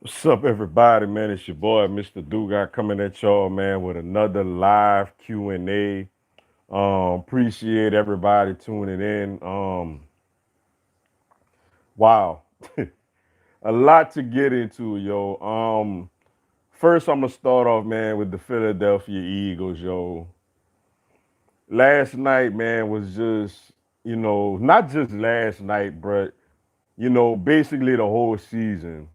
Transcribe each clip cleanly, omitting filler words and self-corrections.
What's up, everybody, man? It's your boy, Mr. Dugai, coming at y'all, man, with another live Q&A. Appreciate everybody tuning in. Wow, a lot to get into, yo. First, I'm gonna start off, man, with the Philadelphia Eagles, yo. Last night, man, was just, not just last night, but basically the whole season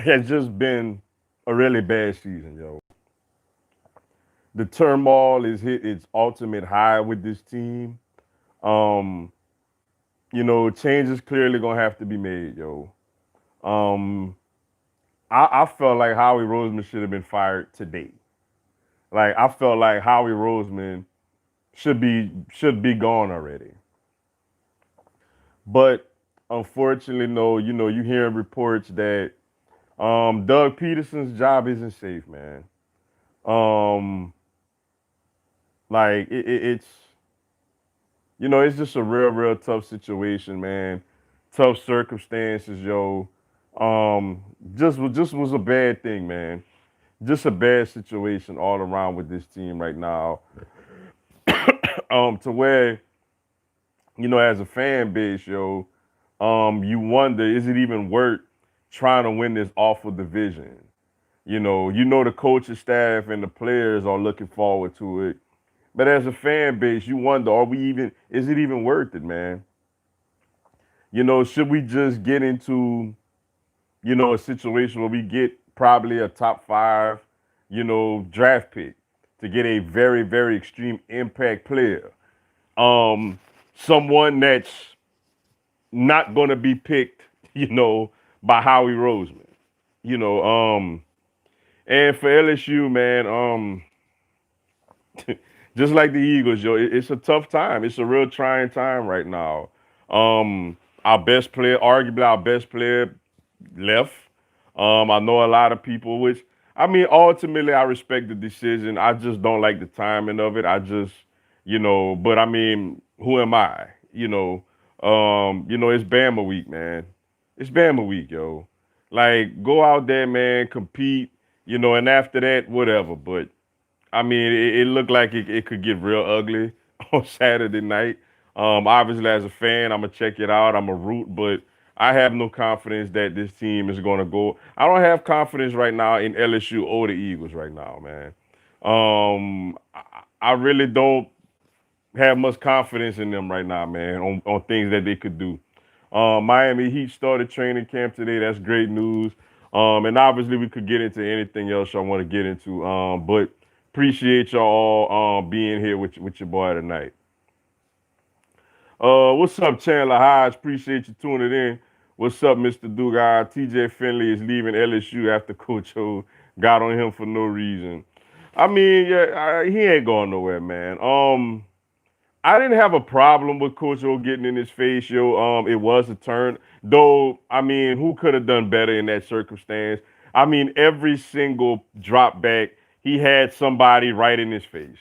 has just been a really bad season, yo. The turmoil is hit its ultimate high with this team. Um, changes clearly gonna have to be made, yo. Um, I felt like Howie Roseman should have been fired today. Like I felt like Howie Roseman should be gone already. But unfortunately, no. You hear reports that Doug Peterson's job isn't safe, man. Um, it's it's just a real tough situation, man. Tough circumstances, yo. Um, just was a bad thing, man. Just a bad situation all around with this team right now. To where as a fan base, yo, you wonder is it even worth trying to win this awful division? The coaching staff and the players are looking forward to it. But as a fan base, you wonder, is it even worth it, man? Should we just get into, a situation where we get probably a top five, draft pick to get a very extreme impact player? Um, Someone that's not going to be picked, by Howie Roseman. You know, um, and for LSU, man, just like the Eagles, yo, it's a tough time. It's a real trying time right now. Our best player, arguably our best player, left. I know a lot of people, which I mean, ultimately, I respect the decision. I just don't like the timing of it. But I mean, who am I? It's Bama week, man. It's Bama week, yo. Like, go out there, man, compete, and after that, whatever. But I mean, it looked like it could get real ugly on Saturday night. Obviously, as a fan, I'm gonna check it out. I'm a root, but I have no confidence that this team is gonna go. I don't have confidence right now in LSU or the Eagles right now, man. I really don't have much confidence in them right now, man, on things that they could do. Miami Heat started training camp today. That's great news. And obviously we could get into anything else I want to get into. But appreciate y'all all being here with your boy tonight. What's up, Chandler Hodge? Appreciate you tuning in. What's up, Mr. Dugai? TJ Finley is leaving LSU after Coach O got on him for no reason. I mean, yeah, he ain't going nowhere, man. I didn't have a problem with Coach O getting in his face, yo. It was a turn, though. I mean, who could have done better in that circumstance? I mean, every single drop back, he had somebody right in his face.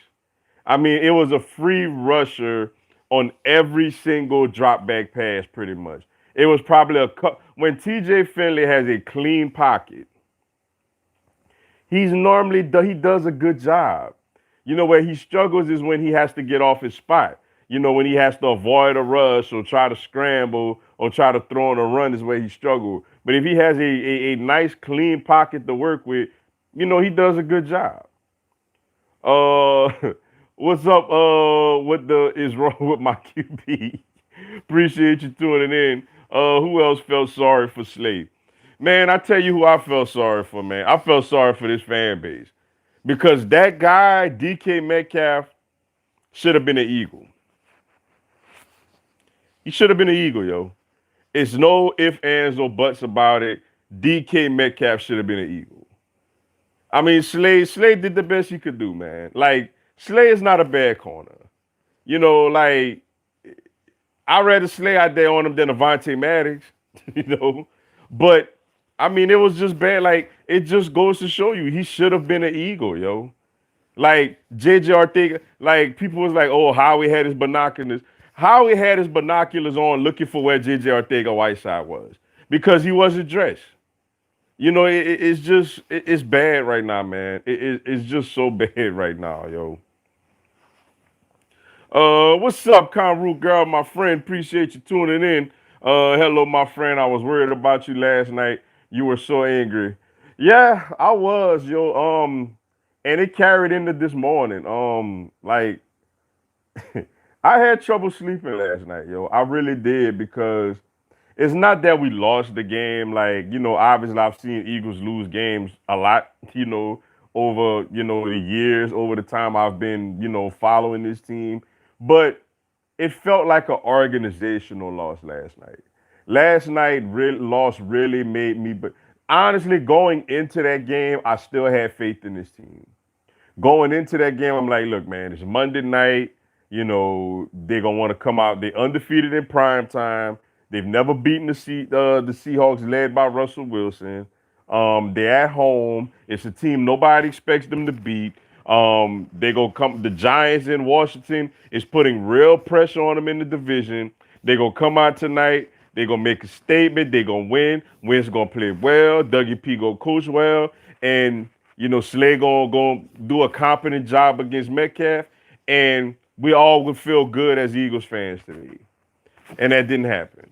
I mean, it was a free rusher on every single drop back pass, pretty much. It was probably when TJ Finley has a clean pocket. He does a good job. Where he struggles is when he has to get off his spot. When he has to avoid a rush or try to scramble or try to throw on a run is where he struggled. But if he has a nice clean pocket to work with, he does a good job. Uh, what's up? What the is wrong with my QB? Appreciate you tuning in. Who else felt sorry for Slade? Man, I tell you who I felt sorry for, man. I felt sorry for this fan base because that guy, DK Metcalf, should have been an Eagle. He should have been an Eagle, yo. It's no ifs, ands, or buts about it. DK Metcalf should have been an Eagle. I mean, Slade did the best he could do, man. Like, Slade is not a bad corner. Like, I'd rather Slade out there on him than Avante Maddox, you know. But, I mean, it was just bad. Like, it just goes to show you he should have been an Eagle, yo. Like JJ Arthega, like people was like, oh, Howie had his binoculars. Howie had his binoculars on looking for where JJ Arthega Whiteside was. because he wasn't dressed. It's bad right now, man. It's just so bad right now, yo. What's up, Conroot girl, my friend? Appreciate you tuning in. Hello, my friend. I was worried about you last night. You were so angry. Yeah, I was, yo. And it carried into this morning. Like I had trouble sleeping last night, yo. I really did because it's not that we lost the game. Like, obviously I've seen Eagles lose games a lot, over, the years, over the time I've been, following this team. But it felt like an organizational loss last night. Last night loss really made me, but honestly, going into that game, I still had faith in this team. Going into that game, I'm like, look, man, it's Monday night. They're gonna want to come out. They undefeated in prime time. They've never beaten the Seahawks led by Russell Wilson. They're at home. It's a team nobody expects them to beat. They gonna come. The Giants in Washington is putting real pressure on them in the division. They gonna come out tonight. They gonna make a statement. They gonna win. Wynn's gonna play well. Dougie P gonna coach well, and Slay gonna do a competent job against Metcalf, and we all would feel good as Eagles fans today. And that didn't happen.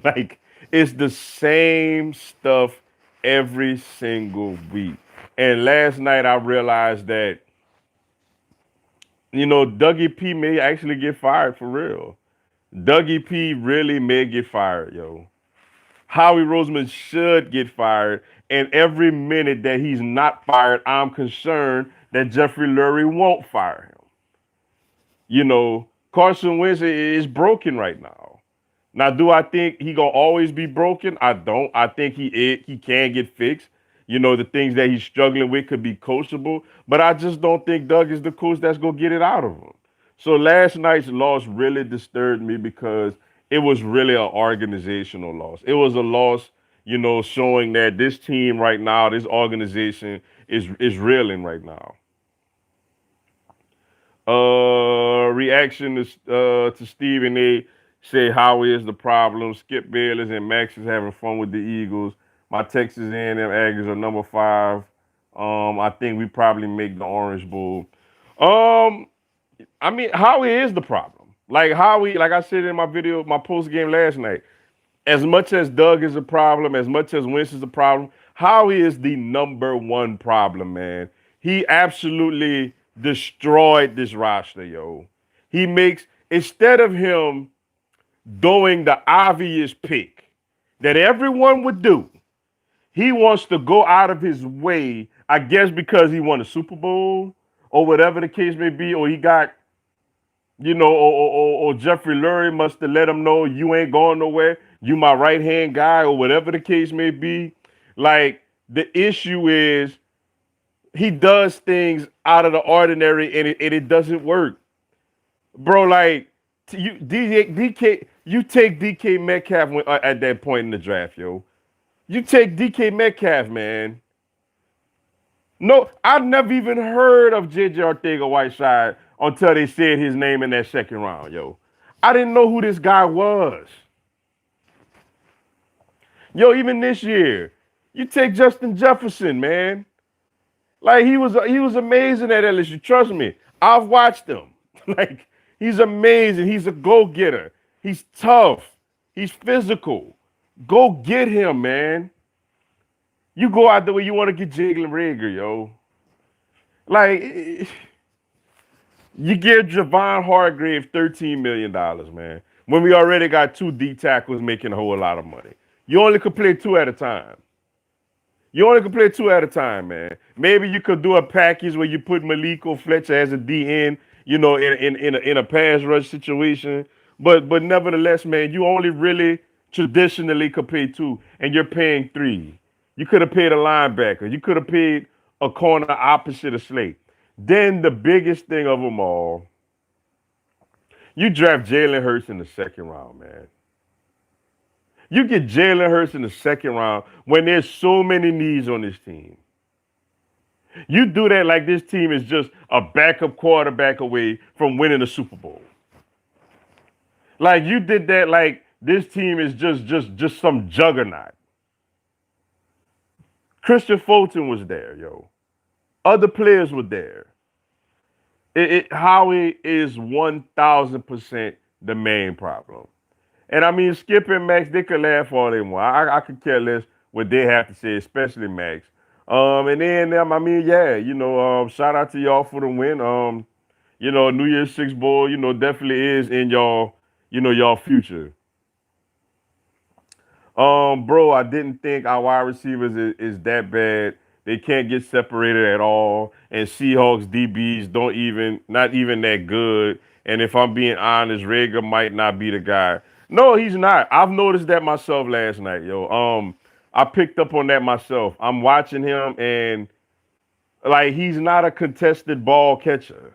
Like, it's the same stuff every single week. And last night I realized that, Dougie P may actually get fired for real. Dougie P really may get fired, yo. Howie Roseman should get fired. And every minute that he's not fired, I'm concerned that Jeffrey Lurie won't fire him. Carson Wentz is broken right now. Now, do I think he gonna always be broken? I don't. I think he can get fixed. The things that he's struggling with could be coachable, but I just don't think Doug is the coach that's gonna get it out of him. So last night's loss really disturbed me because it was really an organizational loss. It was a loss, showing that this team right now, this organization is reeling right now. Reaction to Steve and they say Howie is the problem. Skip Bayless and Max is having fun with the Eagles. My Texas A&M Aggies are number 5. I think we probably make the Orange Bowl. I mean, Howie is the problem. Like Howie, like I said in my video, my post game last night, as much as Doug is a problem, as much as Wentz is a problem, Howie is the number 1 problem, man. He absolutely destroyed this roster, yo. He makes, instead of him doing the obvious pick that everyone would do, he wants to go out of his way, I guess because he won a Super Bowl or whatever the case may be, or he got, or Jeffrey Lurie must have let him know you ain't going nowhere. You my right-hand guy or whatever the case may be. Like, the issue is he does things out of the ordinary and it doesn't work. Bro, like, you take DK Metcalf at that point in the draft, yo. You take DK Metcalf, man. No, I've never even heard of JJ Arcega-Whiteside until they said his name in that second round, yo. I didn't know who this guy was. Yo, even this year, you take Justin Jefferson, man. Like, he was amazing at LSU. Trust me, I've watched him. Like, he's amazing. He's a go-getter. He's tough. He's physical. Go get him, man. You go out the way you want to get Jalen Reagor, yo. Like, you give Javon Hargrave $13 million, man, when we already got 2 D tackles making a whole lot of money. You only could play 2 at a time. You only can play 2 at a time, man. Maybe you could do a package where you put Malik or Fletcher as a DN, in a pass rush situation. But nevertheless, man, you only really traditionally could pay 2, and you're paying 3. You could have paid a linebacker. You could have paid a corner opposite of Slate. Then the biggest thing of them all, you draft Jalen Hurts in the second round, man. You get Jalen Hurts in the second round when there's so many needs on this team. You do that like this team is just a backup quarterback away from winning the Super Bowl. Like, you did that like this team is just some juggernaut. Christian Fulton was there, yo. Other players were there. Howie is 1,000% the main problem. And I mean, Skip and Max, they could laugh all they want. I could care less what they have to say, especially Max. And then I mean, yeah, shout out to y'all for the win. New Year's Six Bowl, definitely is in y'all future. Bro, I didn't think our wide receivers is that bad. They can't get separated at all. And Seahawks DBs not even that good. And if I'm being honest, Rager might not be the guy. No, he's not. I've noticed that myself last night, yo. I picked up on that myself. I'm watching him and like he's not a contested ball catcher.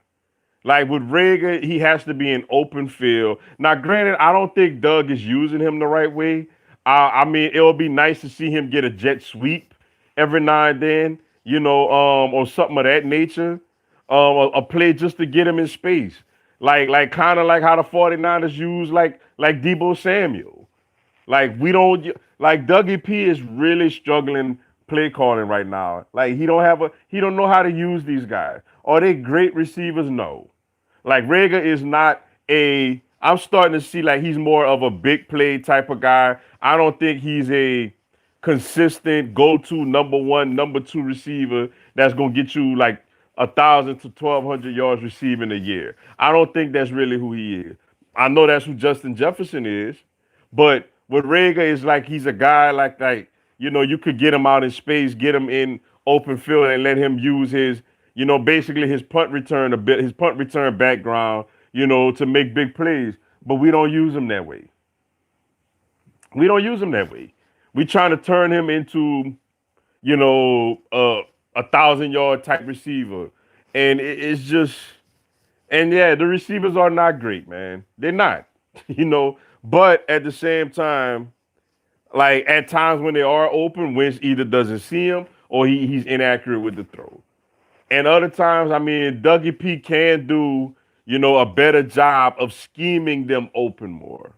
Like with Rager, he has to be in open field. Now, granted, I don't think Doug is using him the right way. I mean, it would be nice to see him get a jet sweep every now and then, or something of that nature. A play just to get him in space. Like kind of like how the 49ers use like Debo Samuel. Like we don't like Dougie P is really struggling play calling right now. Like he don't know how to use these guys. Are they great receivers? No. Like Rager is not I'm starting to see like he's more of a big play type of guy. I don't think he's a consistent go-to number one, number two receiver that's gonna get you like 1,000 to 1,200 yards receiving a year. I don't think that's really who he is. I know that's who Justin Jefferson is, but with Rager is like he's a guy like you could get him out in space, get him in open field, and let him use his basically his punt return a bit, his punt return background, to make big plays. But we don't use him that way. We don't use him that way. We trying to turn him into, 1,000-yard type receiver, and it's just, and yeah, the receivers are not great, man. They're not, But at the same time, like at times when they are open, Wentz either doesn't see him or he's inaccurate with the throw. And other times, I mean, Dougie P can do, a better job of scheming them open more.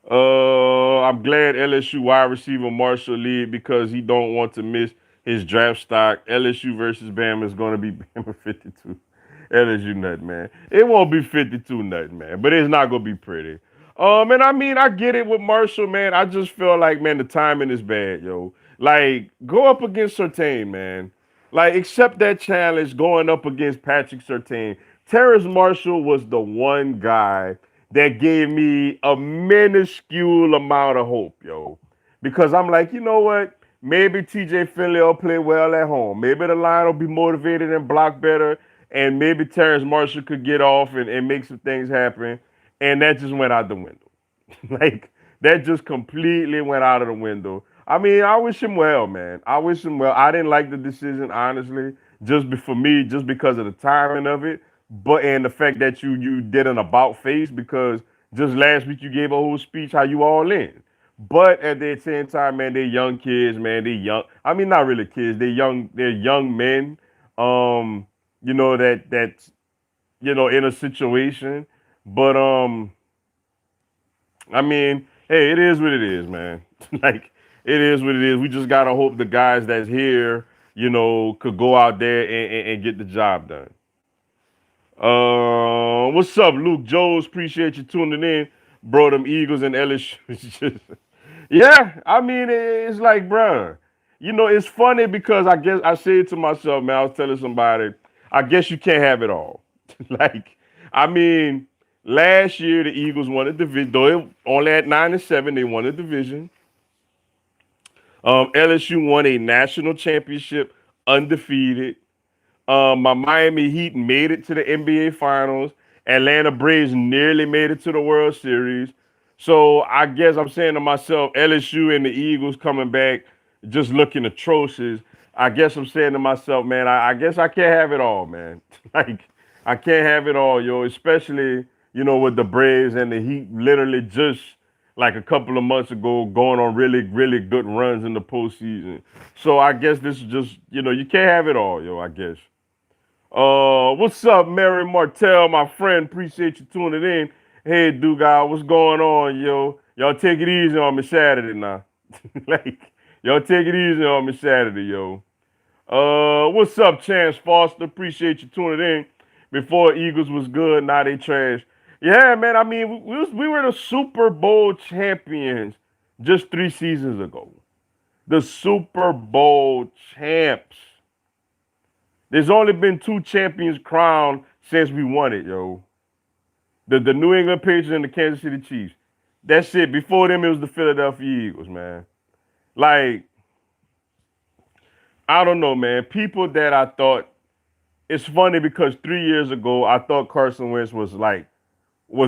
I'm glad LSU wide receiver Marshall lead because he don't want to miss his draft stock. LSU versus Bama is going to be Bama 52. LSU nut, man. It won't be 52 nothing, man, but it's not going to be pretty. And I mean, I get it with Marshall, man. I just feel like, man, the timing is bad, yo. Like, go up against Surtain, man. Like, accept that challenge going up against Patrick Surtain. Terrace Marshall was the one guy that gave me a minuscule amount of hope, yo. Because I'm like, you know what? Maybe TJ Finley will play well at home. Maybe the line will be motivated and block better. And maybe Terrace Marshall could get off and make some things happen. And that just went out the window. Like, that just completely went out of the window. I mean, I wish him well, man. I wish him well. I didn't like the decision, honestly, for me, just because of the timing of it, and the fact that you did an about face because just last week you gave a whole speech how you all in. But at the same time, man, they're young kids, man. They young. I mean, not really kids. They're young men. That's in a situation. But I mean, hey, it is what it is, man. Like, it is what it is. We just gotta hope the guys that's here, could go out there and get the job done. What's up, Luke Jones? Appreciate you tuning in, bro. Them Eagles and LSU. Yeah, I mean, it's like, bruh, it's funny because I guess I say it to myself, man. I was telling somebody, I guess you can't have it all. Like, I mean, last year the Eagles won the division, though it only at 9-7, they won the division. LSU won a national championship undefeated. My Miami Heat made it to the NBA Finals. Atlanta Braves nearly made it to the World Series. So I guess I'm saying to myself, LSU and the Eagles coming back just looking atrocious. I guess I'm saying to myself, man, I guess I can't have it all, man. Like, I can't have it all, yo, especially, with the Braves and the Heat literally just like a couple of months ago going on really, really good runs in the postseason. So I guess this is just, you can't have it all, yo, I guess. What's up, Mary Martell, my friend? Appreciate you tuning in. Hey, Dugas, what's going on, yo? Y'all take it easy on me Saturday now. Like, y'all take it easy on me Saturday, yo. What's up, Chance Foster? Appreciate you tuning in. Before Eagles was good, now they trash. Yeah, man. I mean, we were the Super Bowl champions just 3 seasons ago. The Super Bowl champs. There's only been two champions crowned since we won it, yo. The New England Patriots and the Kansas City Chiefs. That's it. Before them, it was the Philadelphia Eagles, man. Like, I don't know, man. People that I thought it's funny because 3 years ago I thought Carson Wentz was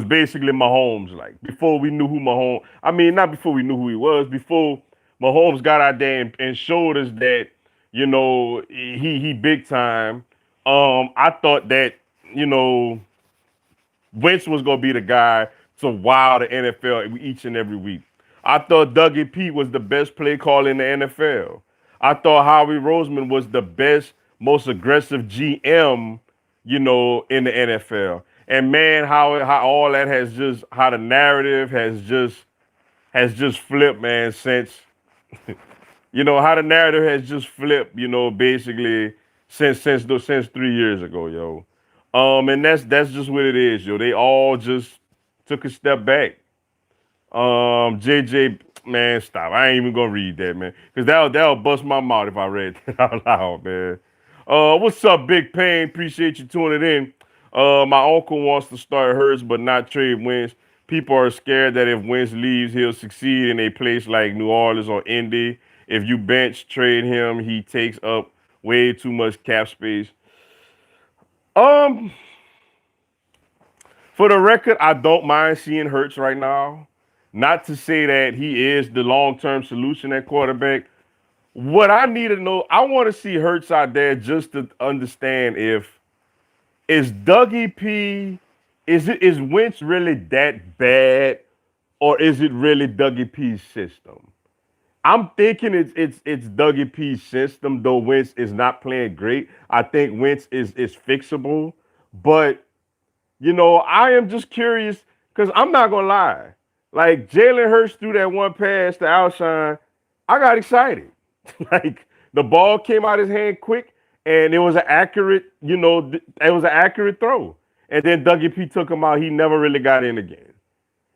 basically Mahomes. Like before we knew who Mahomes. I mean, not before we knew who he was. Before Mahomes got out there and showed us that he big time. I thought that you know Wentz was gonna be the guy to wow the NFL each and every week. I thought Dougie P was the best play caller in the NFL. I thought Howie Roseman was the best, most aggressive GM, in the NFL. And man, how all that has just how the narrative has just flipped, man, since how the narrative has just flipped, basically since 3 years ago, yo. And that's just what it is, yo. They all just took a step back. JJ, man, stop. I ain't even gonna read that, man, because that'll bust my mouth if I read that out loud, man. What's up, Big Pain? Appreciate you tuning in. My uncle wants to start Hurts, but not trade Wentz. People are scared that if Wentz leaves, he'll succeed in a place like New Orleans or Indy. If you bench trade him, he takes up way too much cap space. Um, for the record, I don't mind seeing Hurts right now. Not to say that he is the long-term solution at quarterback. What I need to know, I want to see Hurts out there just to understand if is Dougie P, is Wentz really that bad, or is it really Dougie P's system? I'm thinking it's Dougie P's system, though Wentz is not playing great. I think Wentz is fixable, but I am just curious because I'm not gonna lie. Like Jalen Hurts threw that one pass to Alshon, I got excited. Like the ball came out his hand quick, and it was an accurate, it was an accurate throw. And then Dougie P took him out. He never really got in again.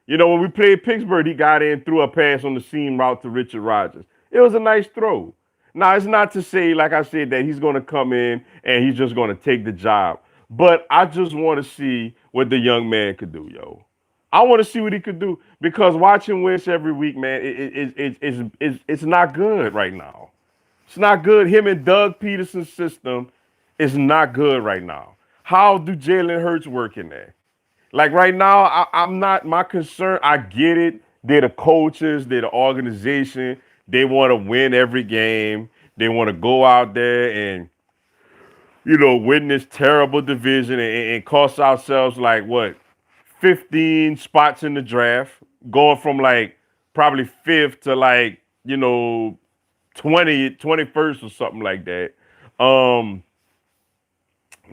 When we played Pittsburgh, he got in, threw a pass on the seam route to Richard Rodgers. It was a nice throw. Now, it's not to say, like I said, that he's going to come in and he's just going to take the job. But I just want to see what the young man could do, yo. I want to see what he could do because watching Wentz every week, man, it's not good right now. It's not good. Him and Doug Peterson's system is not good right now. How do Jalen Hurts work in there? Like right now, I'm not my concern. I get it. They're the coaches, they're the organization. They want to win every game. They want to go out there and, win this terrible division and cost ourselves like what, 15 spots in the draft, going from like probably fifth to like, 21st or something like that. Um,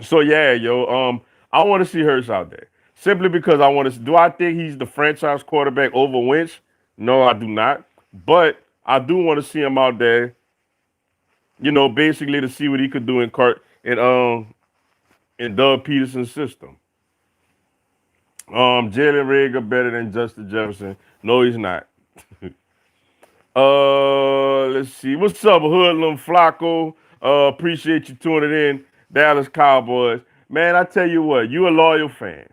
so yeah, yo, I want to see Hurts out there simply because I want to. Do I think he's the franchise quarterback over Wentz? No, I do not. But I do want to see him out there. Basically to see what he could do in Doug Peterson's system. Jalen Rager better than Justin Jefferson? No, he's not. Let's see. What's up, Hoodlum Flacco? Appreciate you tuning in, Dallas Cowboys. Man, I tell you what, you a loyal fan.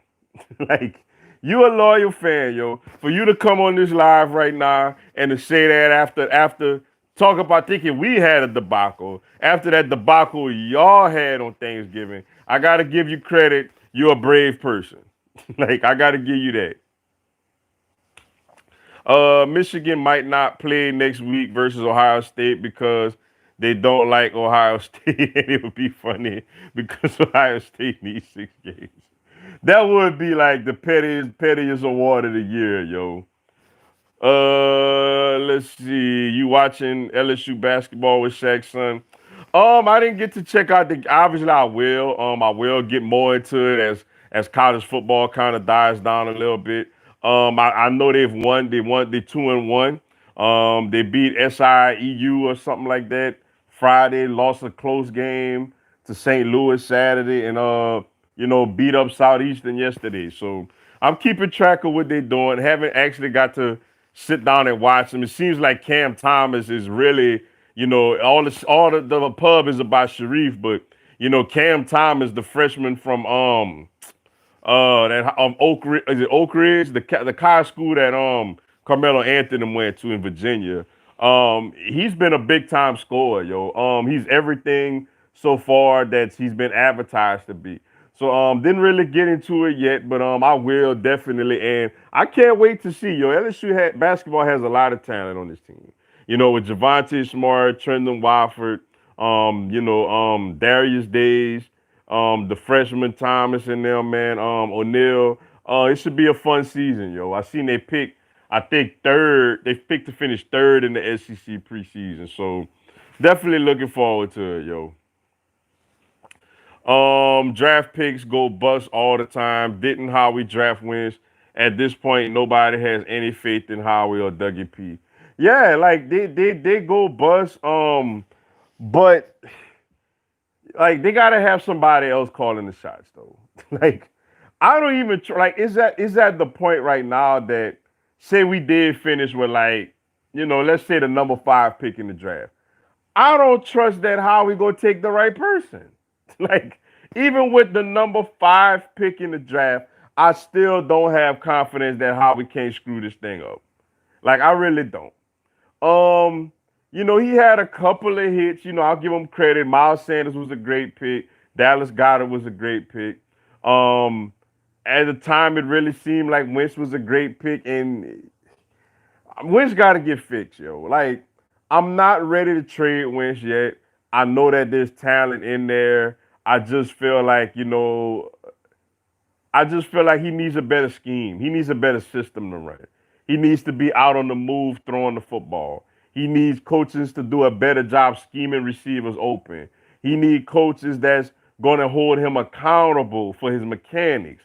Like, you a loyal fan, yo. For you to come on this live right now and to say that after talk about thinking we had a debacle, after that debacle y'all had on Thanksgiving, I gotta give you credit. You're a brave person. Like, I gotta give you that. Michigan might not play next week versus Ohio State because they don't like Ohio State, and it would be funny because Ohio State needs 6 games. That would be like the pettiest award of the year, yo. Let's see. You watching LSU basketball with Shaq's son? I didn't get to check out the. Obviously, I will. I will get more into it as college football kind of dies down a little bit. I know they've won. They 2-1. They beat SIEU or something like that Friday. Lost a close game to St. Louis Saturday, and beat up Southeastern yesterday. So I'm keeping track of what they're doing. Haven't actually got to sit down and watch them. It seems like Cam Thomas is really, all the pub is about Sharif, but Cam Thomas, the freshman from that Oak Ridge, is it Oak Ridge, the high school that Carmelo Anthony went to in Virginia. He's been a big time scorer, yo. He's everything so far that he's been advertised to be. So didn't really get into it yet, but I will definitely, and I can't wait to see, yo. Basketball has a lot of talent on this team. With Javante Smart, Trendon Watford, Darius Days, the freshman Thomas and them, man, O'Neal. It should be a fun season, yo. I seen they pick, I think third. They picked to finish third in the SEC preseason, so definitely looking forward to it, yo. Draft picks go bust all the time. Didn't Howie draft wins? At this point, nobody has any faith in Howie or Dougie P. Yeah, like they go bust. But like they gotta have somebody else calling the shots though. Like I don't even like is that the point right now that say we did finish with like let's say the number 5 pick in the draft. I don't trust that Howie gonna take the right person. Like even with the number 5 pick in the draft, I still don't have confidence that Howie can't screw this thing up. Like I really don't. Um, he had a couple of hits. I'll give him credit. Miles Sanders was a great pick. Dallas Goedert was a great pick. Um, at the time, it really seemed like Wentz was a great pick, and Wentz got to get fixed, yo. Like, I'm not ready to trade Wentz yet. I know that there's talent in there. I just feel like, he needs a better scheme. He needs a better system to run. He needs to be out on the move throwing the football. He needs coaches to do a better job scheming receivers open. He needs coaches that's going to hold him accountable for his mechanics.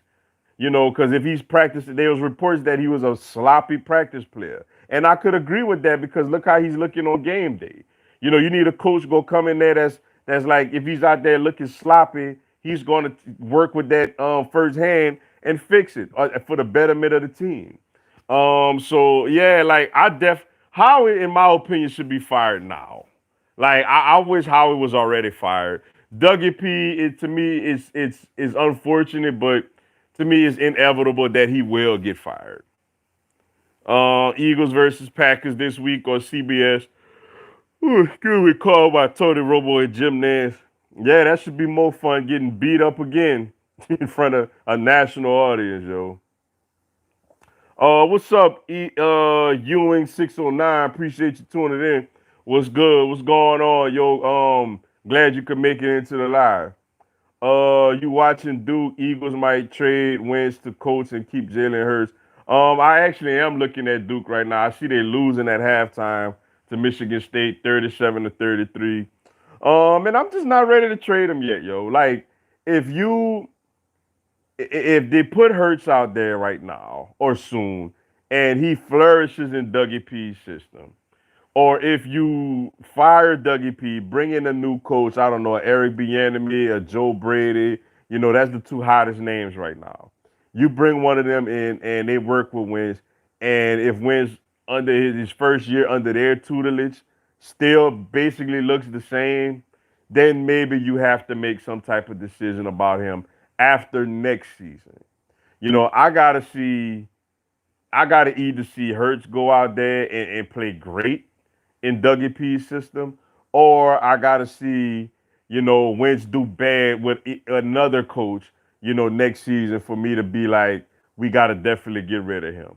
Because if he's practicing, there was reports that he was a sloppy practice player. And I could agree with that because look how he's looking on game day. You need a coach go come in there that's like if he's out there looking sloppy, he's going to work with that first hand and fix it for the betterment of the team. So yeah, like Howie, in my opinion, should be fired now. Like I wish Howie was already fired. Dougie P, to me, it's unfortunate, but to me, it's inevitable that he will get fired. Eagles versus Packers this week on CBS. Ooh, excuse me, called by Tony Romo and Jim Nance. Yeah, that should be more fun getting beat up again in front of a national audience, yo. What's up, Ewing 609? Appreciate you tuning in. What's good? What's going on, yo? Glad you could make it into the live. You watching Duke? Eagles might trade Wentz to Colts and keep Jalen Hurts. I actually am looking at Duke right now. I see they losing at halftime to Michigan State, 37-33. And I'm just not ready to trade them yet, yo. Like, if you if they put Hurts out there right now or soon, and he flourishes in Dougie P's system, or if you fire Dougie P, bring in a new coach, I don't know, Eric Bieniemy or Joe Brady, that's the two hottest names right now. You bring one of them in, and they work with Wentz, and if Wentz under his first year under their tutelage still basically looks the same, then maybe you have to make some type of decision about him after next season. I gotta either see Hurts go out there and play great in Dougie P's system, or I gotta see, Wentz do bad with another coach, next season for me to be like, we gotta definitely get rid of him.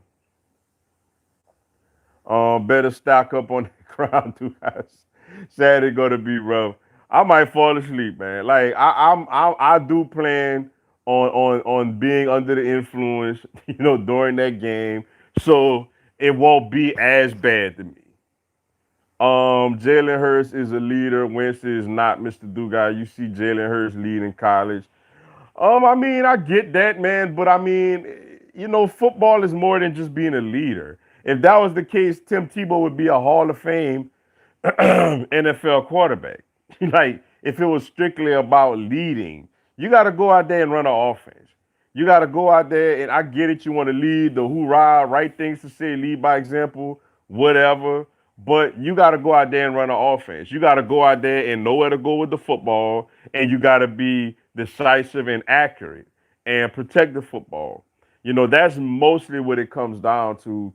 Better stock up on the crown too guys. Saturday gonna be rough. I might fall asleep, man. Like I do plan on being under the influence, during that game, so it won't be as bad to me. Jalen Hurts is a leader. Wentz is not, Mr. Dugai. You see Jalen Hurts lead in college. I mean, I get that, man, but I mean, football is more than just being a leader. If that was the case, Tim Tebow would be a Hall of Fame NFL quarterback. Like, if it was strictly about leading, you got to go out there and run an offense. You got to go out there, and I get it. You want to lead the hoorah, right things to say, lead by example, whatever. But you got to go out there and run an offense. You got to go out there and know where to go with the football, and you got to be decisive and accurate and protect the football. That's mostly what it comes down to,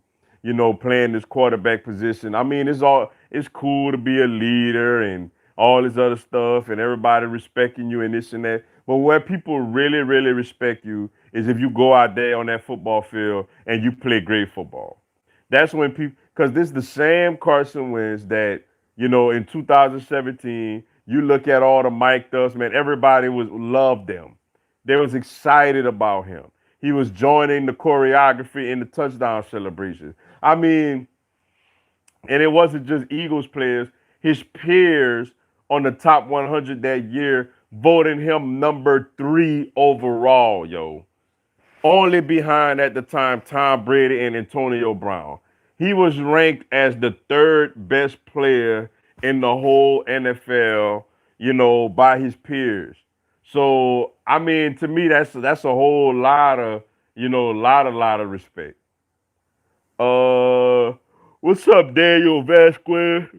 playing this quarterback position. I mean, it's cool to be a leader and all this other stuff and everybody respecting you and this and that. But where people really, really respect you is if you go out there on that football field and you play great football. That's when people, because this is the same Carson Wentz that, in 2017, you look at all the mic'd ups, man, everybody loved them. They was excited about him. He was joining the choreography in the touchdown celebration. I mean, and it wasn't just Eagles players, his peers on the top 100 that year voting him number 3 overall, yo. Only behind at the time Tom Brady and Antonio Brown. He was ranked as the 3rd best player in the whole NFL, by his peers. So I mean, to me, that's a whole lot of, lot of respect. Uh, what's up, Daniel Vasquez?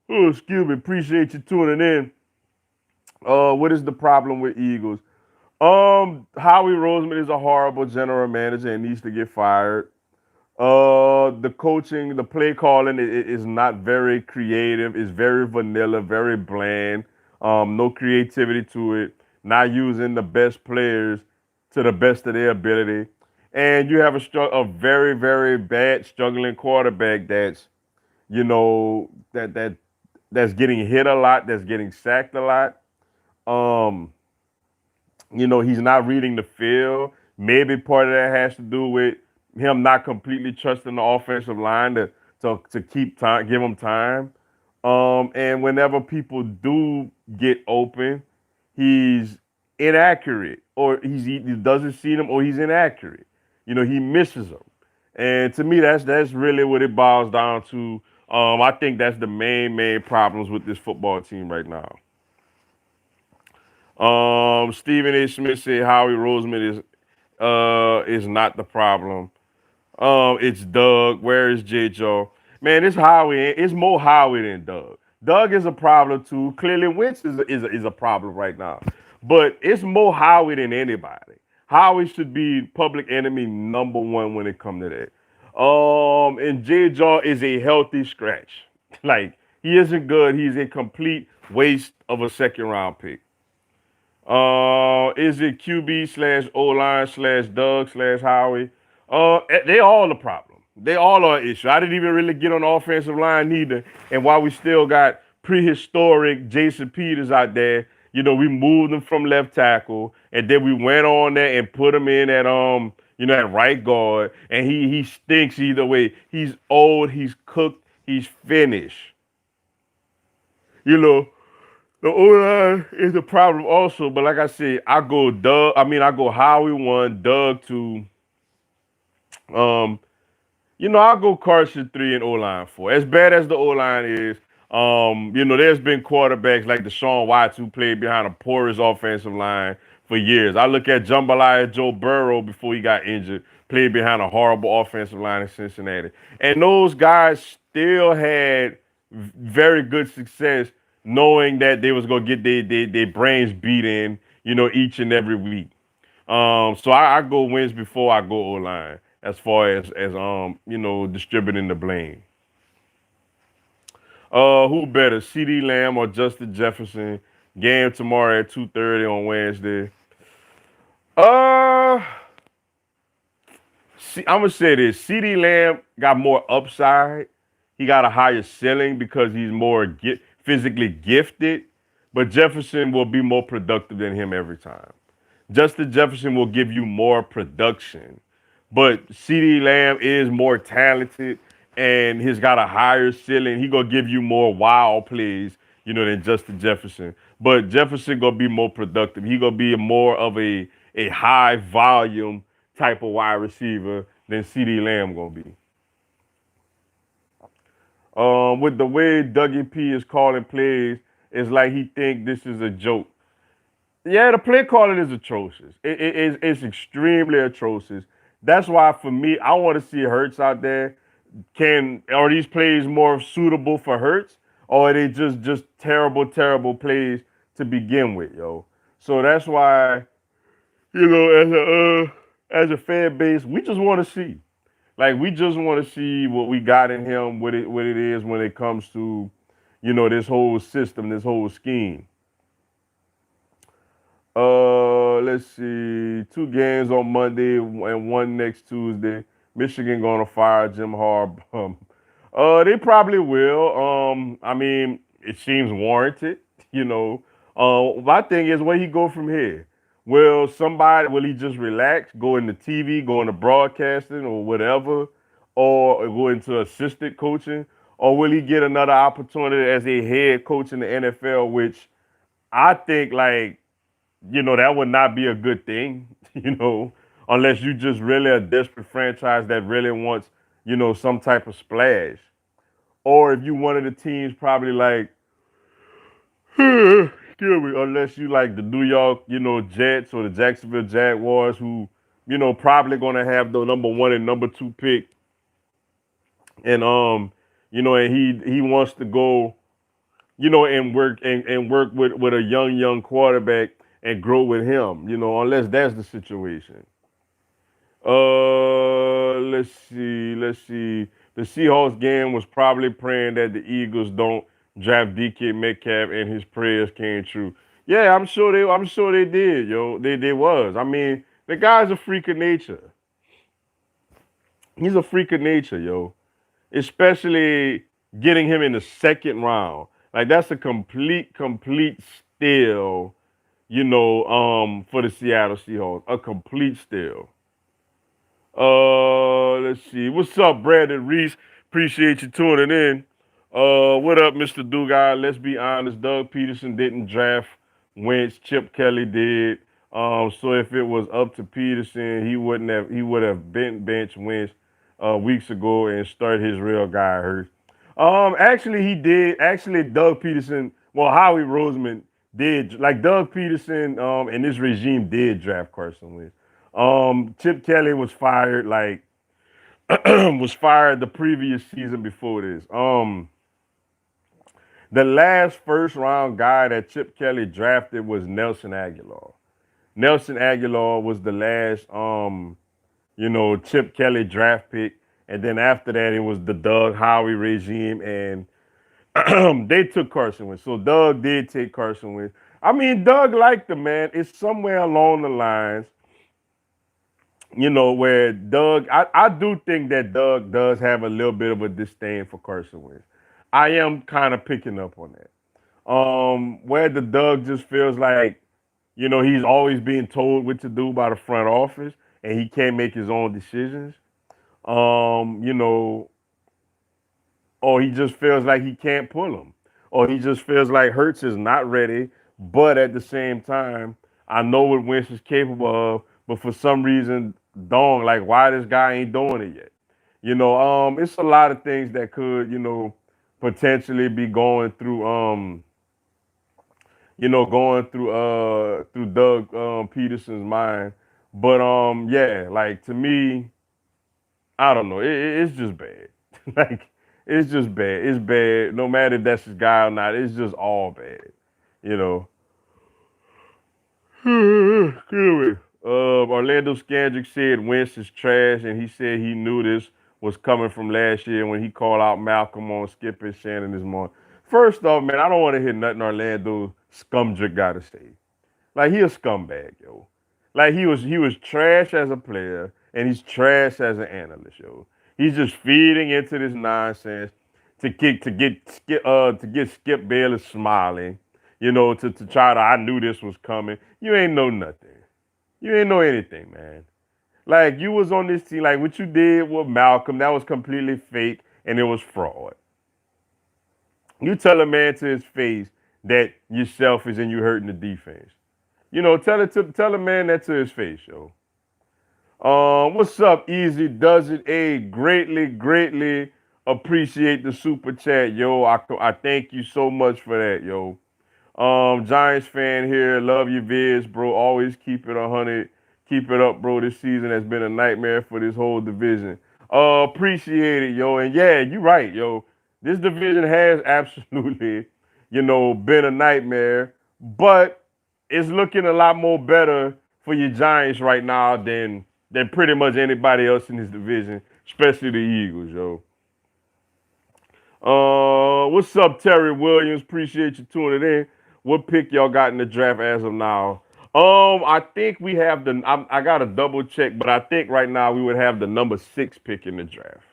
Oh, excuse me. Appreciate you tuning in. What is the problem with Eagles? Howie Roseman is a horrible general manager and needs to get fired. The coaching, the play calling is not very creative. It's very vanilla, very bland. No creativity to it. Not using the best players to the best of their ability. And you have a very, very bad struggling quarterback that's getting hit a lot, that's getting sacked a lot. Um, he's not reading the field. Maybe part of that has to do with him not completely trusting the offensive line to keep time, give him time. And whenever people do get open, he's inaccurate, or he doesn't see them, or he's inaccurate. He misses them. And to me, that's really what it boils down to. I think that's the main problems with this football team right now. Stephen A. Smith said Howie Roseman is not the problem. It's Doug. Where is J. Joe? Man, it's Howie. It's more Howie than Doug. Doug is a problem too. Clearly, Wentz is a problem right now. But it's more Howie than anybody. Howie should be public enemy #1 when it comes to that. And J. Jaw is a healthy scratch. Like, he isn't good. He's a complete waste of a 2nd-round pick. Is it QB slash O line slash Doug slash Howie? They all a problem. They all are an issue. I didn't even really get on the offensive line neither. And while we still got prehistoric Jason Peters out there, we moved him from left tackle, and then we went on there and put him in at right guard, and he stinks either way. He's old, he's cooked, he's finished. The O-line is a problem also, but like I said, I go Howie 1, Doug 2. I'll go Carson 3 and O-line 4. As bad as the O-line is, there's been quarterbacks like Deshaun Watson who played behind a porous offensive line for years. I look at Jambalaya Joe Burrow before he got injured, played behind a horrible offensive line in Cincinnati. And those guys still had very good success knowing that they was going to get their brains beat in, each and every week. So I go wins before I go O-line as far as distributing the blame. Who better, CeeDee Lamb or Justin Jefferson? Game tomorrow at 2:30 on Wednesday. I'm gonna say this: CeeDee Lamb got more upside. He got a higher ceiling because he's more physically gifted. But Jefferson will be more productive than him every time. Justin Jefferson will give you more production, but CeeDee Lamb is more talented and he's got a higher ceiling. He gonna give you more wild plays, than Justin Jefferson. But Jefferson gonna be more productive. He gonna be more of a a high volume type of wide receiver than CD Lamb gonna be. With the way Dougie P is calling plays, it's like he think this is a joke. Yeah, the play calling is atrocious. It's extremely atrocious. That's why for me, I want to see Hurts out there. Are these plays more suitable for Hurts, or are they just terrible, terrible plays to begin with, yo? So that's why, as a fan base, we just want to see. Like we just want to see what we got in him, what it is when it comes to, this whole system, this whole scheme. Let's see. Two games on Monday and one next Tuesday. Michigan gonna fire Jim Harbaugh. They probably will. I mean, it seems warranted. You know. My thing is, where he go from here? Will he just relax, go into TV, go into broadcasting or whatever, or go into assistant coaching, or will he get another opportunity as a head coach in the NFL? Which I think, like, that would not be a good thing, unless you just really a desperate franchise that really wants, some type of splash. Or if you one of the teams probably like, excuse me, unless you like the New York, Jets or the Jacksonville Jaguars who, probably gonna have the number one and number two pick. And and he wants to go, and work with a young quarterback and grow with him, unless that's the situation. Let's see. The Seahawks game was probably praying that the Eagles don't draft DK Metcalf, and his prayers came true. Yeah, I'm sure they did, yo. They was. I mean, the guy's a freak of nature. He's a freak of nature, yo. Especially getting him in the second round. Like that's a complete steal, for the Seattle Seahawks. A complete steal. Let's see. What's up, Brandon Reese? Appreciate you tuning in. What up, Mr. Dugard? Let's be honest. Doug Peterson didn't draft Wentz. Chip Kelly did. So if it was up to Peterson, he would have been bench Wentz weeks ago and started his real guy Hurts. Actually, he did. Actually, Doug Peterson. Well, Howie Roseman did. Like Doug Peterson, and this regime did draft Carson Wentz. Chip Kelly was fired was fired the previous season before this. The last first round guy that Chip Kelly drafted was Nelson Aguilar. Nelson Aguilar was the last Chip Kelly draft pick. And then after that it was the Doug Howie regime and they took Carson Wentz. So Doug did take Carson Wentz. I mean, Doug liked the man. It's somewhere along the lines where I do think that Doug does have a little bit of a disdain for Carson Wentz. I am kind of picking up on that. Where the Doug just feels like, he's always being told what to do by the front office and he can't make his own decisions. Um, you know, or he just feels like he can't pull them. Or he just feels like Hurts is not ready, but at the same time, I know what Wentz is capable of, but for some reason, don't like why this guy ain't doing it yet. It's a lot of things that could, potentially be going through Doug Peterson's mind. But yeah, like to me, I don't know. It's just bad. Like it's just bad. It's bad. No matter if that's his guy or not, it's just all bad. You know. Anyway, Orlando Scandrick said Wentz is trash, and he said he knew this was coming from last year when he called out Malcolm on Skip and Shannon this morning. First off, man, I don't want to hear nothing Orlando Scumdrick got to say. Like he a scumbag, yo. Like he was trash as a player and he's trash as an analyst, yo. He's just feeding into this nonsense to get Skip Bayless smiling, to try to I knew this was coming. You ain't know nothing. You ain't know anything, man. Like you was on this team, like what you did with Malcolm, that was completely fake and it was fraud. You tell a man to his face that you're selfish and you hurting the defense. Tell the man that to his face, yo. What's up, Easy Does It? Greatly appreciate the super chat, yo. I thank you so much for that, yo. Giants fan here. Love your vids, bro. Always keep it 100. Keep it up, bro. This season has been a nightmare for this whole division. Appreciate it, yo. And yeah, you're right, yo. This division has absolutely, been a nightmare, but it's looking a lot more better for your Giants right now than pretty much anybody else in this division, especially the Eagles, yo. What's up, Terry Williams? Appreciate you tuning in. What pick y'all got in the draft as of now? I think we have I got to double check, but I think right now we would have the number 6 pick in the draft.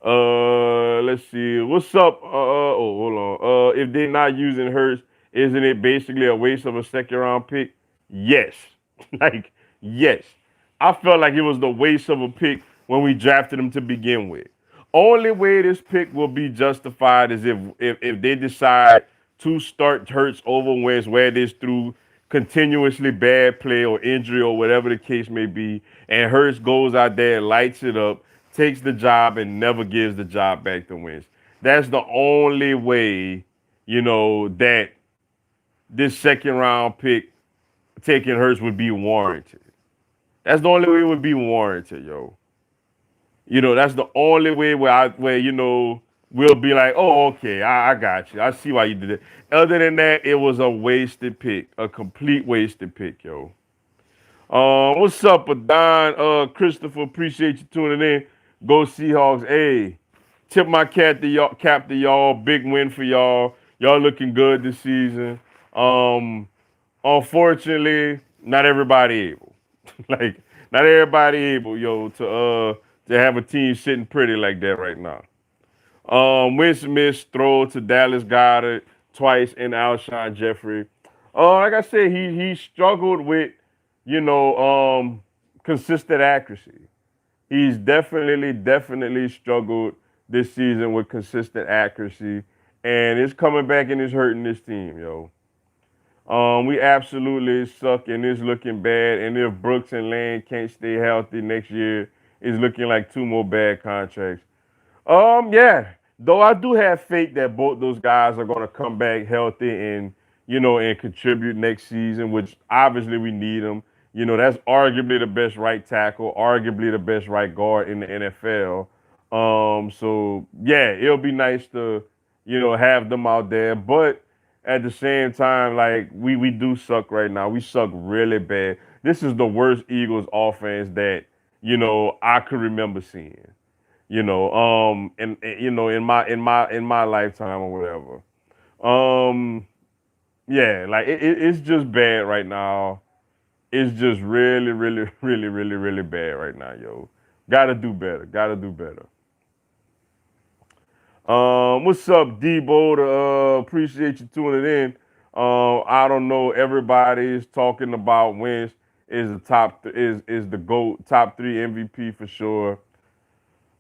Let's see. What's up? Hold on. If they're not using Hurts, isn't it basically a waste of a second round pick? Yes. Like, yes. I felt like it was the waste of a pick when we drafted him to begin with. Only way this pick will be justified is if they decide to start Hurts over Wentz, where it is through continuously bad play or injury or whatever the case may be, and Hurts goes out there, lights it up, takes the job, and never gives the job back to Wentz. That's the only way, that this second round pick taking Hurts would be warranted. That's the only way it would be warranted, yo. That's the only way where we'll be like, oh, okay, I got you. I see why you did it. Other than that, it was a wasted pick, a complete wasted pick, yo. What's up, Adon? Christopher, appreciate you tuning in. Go Seahawks. Hey, tip my cap to y'all. Big win for y'all. Y'all looking good this season. Unfortunately, not everybody able. Like, not everybody able, yo, to have a team sitting pretty like that right now. Winston missed throw to Dallas Goedert twice and Alshon Jeffrey. Like I said, he struggled with, consistent accuracy. He's definitely struggled this season with consistent accuracy, and it's coming back and it's hurting this team, yo. We absolutely suck and it's looking bad. And if Brooks and Lane can't stay healthy next year, it's looking like 2 more bad contracts. Yeah. Though I do have faith that both those guys are gonna come back healthy and contribute next season, which obviously we need them. That's arguably the best right tackle, arguably the best right guard in the NFL. So yeah, it'll be nice to, have them out there. But at the same time, like we do suck right now. We suck really bad. This is the worst Eagles offense that, I could remember seeing. In my lifetime or whatever. Yeah, like it's just bad right now. It's just really bad right now, yo. Gotta do better. Gotta do better. What's up, Debo? Appreciate you tuning in. I don't know. Everybody is talking about Wentz is is the GOAT, top 3 MVP for sure.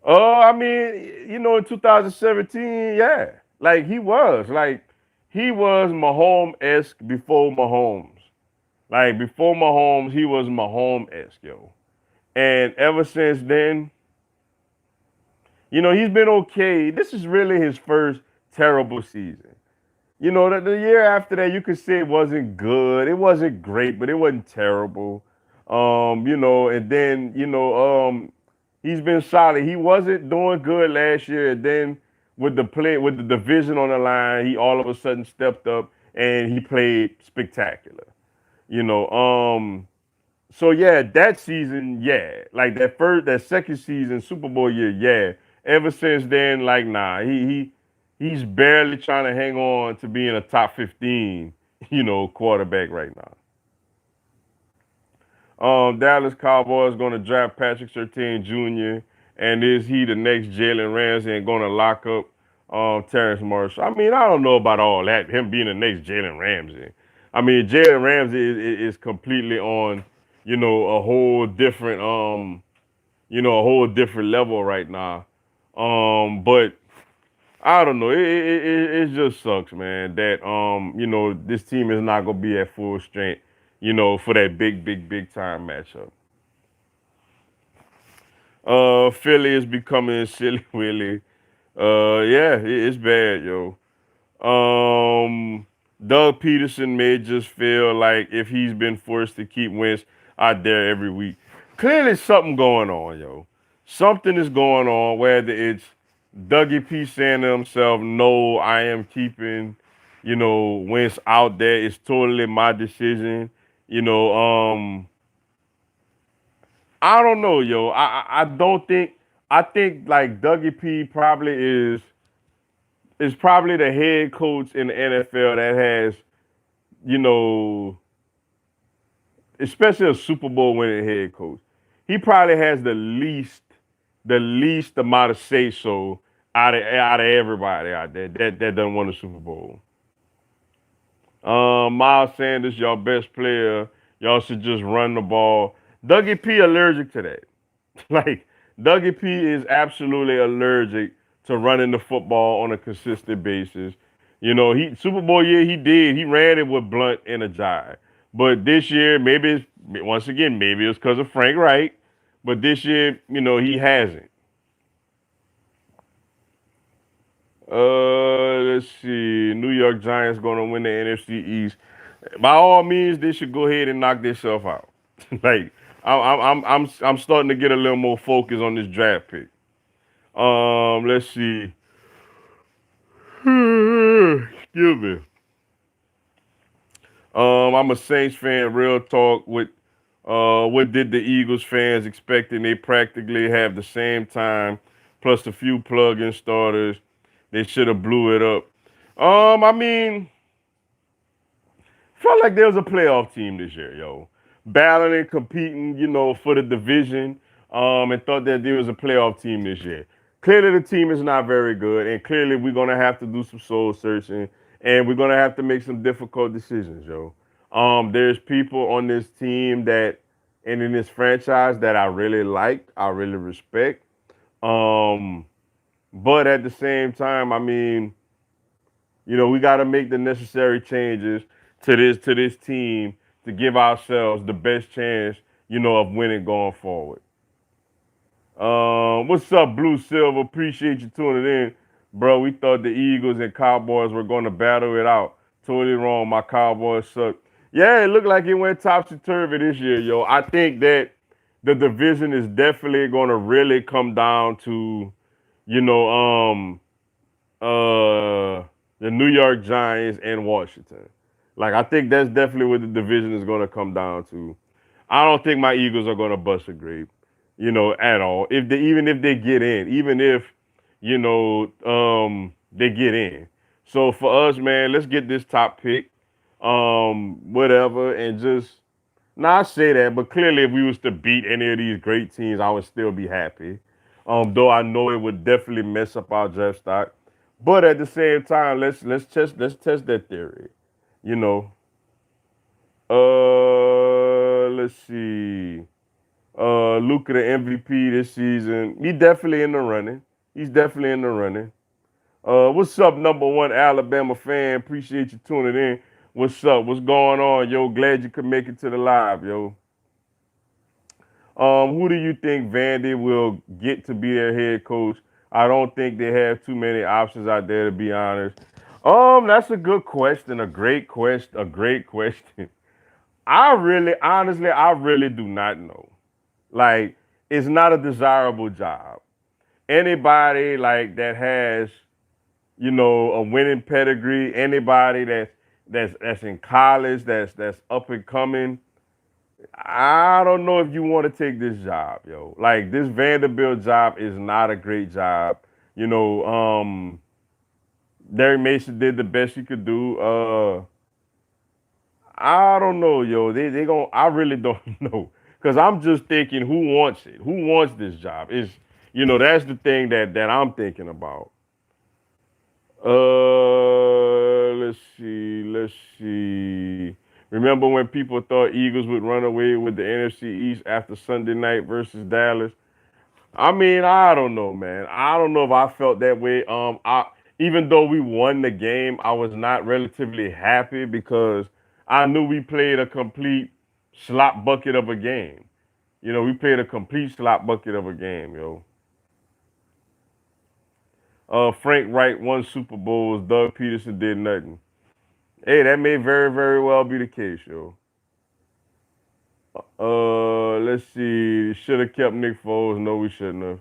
I mean, in 2017, yeah, like he was Mahomes-esque before Mahomes. Like before Mahomes, he was Mahomes-esque, yo. And ever since then, he's been okay. This is really his first terrible season. The year after that, you could say it wasn't good. It wasn't great, but it wasn't terrible. And then, he's been solid. He wasn't doing good last year. And then with the division on the line, he all of a sudden stepped up and he played spectacular. You know, so yeah, that season, yeah. Like that second season, Super Bowl year, yeah. Ever since then, like nah, he's barely trying to hang on to being a top 15, quarterback right now. Dallas Cowboys going to draft Patrick Surtain Jr. And is he the next Jalen Ramsey and going to lock up Terrence Marshall? I mean, I don't know about all that. Him being the next Jalen Ramsey. I mean, Jalen Ramsey is completely on, a whole different, a whole different level right now. But I don't know. It just sucks, man. That this team is not gonna be at full strength. for that big time matchup. Philly is becoming silly Willie. Yeah, it's bad, yo. Doug Peterson may just feel like if he's been forced to keep wins out there every week. Clearly something going on, yo. Something is going on, whether it's Dougie P saying to himself, no, I am keeping, Wentz out there. It's totally my decision. You know, I don't know, yo. I don't think I think like Dougie P probably is probably the head coach in the NFL that has, you know, especially a Super Bowl winning head coach. He probably has the least amount of say so out of everybody out there that done won the Super Bowl. Miles Sanders, y'all best player. Y'all should just run the ball. Dougie P allergic to that. Like Dougie P is absolutely allergic to running the football on a consistent basis. He Super Bowl year he ran it with Blunt and a jive. But this year, maybe once again, maybe it's because of Frank Wright. But this year, he hasn't. Let's see. New York Giants going to win the NFC East. By all means, they should go ahead and knock themselves out. Like I'm starting to get a little more focus on this draft pick. Let's see. Excuse me. I'm a Saints fan. Real talk. What did the Eagles fans expecting? They practically have the same time, plus a few plug-in starters. They should have blew it up. I mean, felt like there was a playoff team this year, yo. Battling, competing, for the division, and thought that there was a playoff team this year. Clearly, the team is not very good, and clearly, we're gonna have to do some soul searching, and we're gonna have to make some difficult decisions, yo. There's people on this team and in this franchise that I really like, I really respect. Um, but at the same time, I mean, we got to make the necessary changes to this team to give ourselves the best chance, of winning going forward. What's up, Blue Silver? Appreciate you tuning in, bro. We thought the Eagles and Cowboys were going to battle it out. Totally wrong. My Cowboys suck. Yeah, it looked like it went topsy turvy this year, yo. I think that the division is definitely going to really come down to, you know, uh, the New York Giants and Washington. Like I think that's definitely what the division is going to come down to. I don't think my Eagles are going to bust a grape, at all. Even if they get in, even if they get in. So for us, man, let's get this top pick, whatever, and just not say that, but clearly, if we was to beat any of these great teams, I would still be happy. Though I know it would definitely mess up our draft stock. But at the same time, let's test that theory. You know. Let's see. Luka the MVP this season. He definitely in the running. He's definitely in the running. What's up, number one Alabama fan? Appreciate you tuning in. What's up? What's going on, yo? Glad you could make it to the live, yo. Who do you think Vandy will get to be their head coach? I don't think they have too many options out there, to be honest. That's a good question. A great question. A great question. I really do not know. Like, it's not a desirable job. Anybody like that has, a winning pedigree, anybody that's in college, that's up and coming. I don't know if you want to take this job, yo. Like this Vanderbilt job is not a great job. You know, Derek Mason did the best he could do. I don't know, yo. They gon' I really don't know. Cause I'm just thinking who wants it? Who wants this job? That's the thing that I'm thinking about. Let's see. Remember when people thought Eagles would run away with the NFC East after Sunday night versus Dallas? I mean, I don't know, man. I don't know if I felt that way. Even though we won the game, I was not relatively happy because I knew we played a complete slop bucket of a game. We played a complete slop bucket of a game, yo. Frank Wright won Super Bowls. Doug Peterson did nothing. Hey, that may very, very well be the case, yo. Let's see. Should have kept Nick Foles. No, we shouldn't have.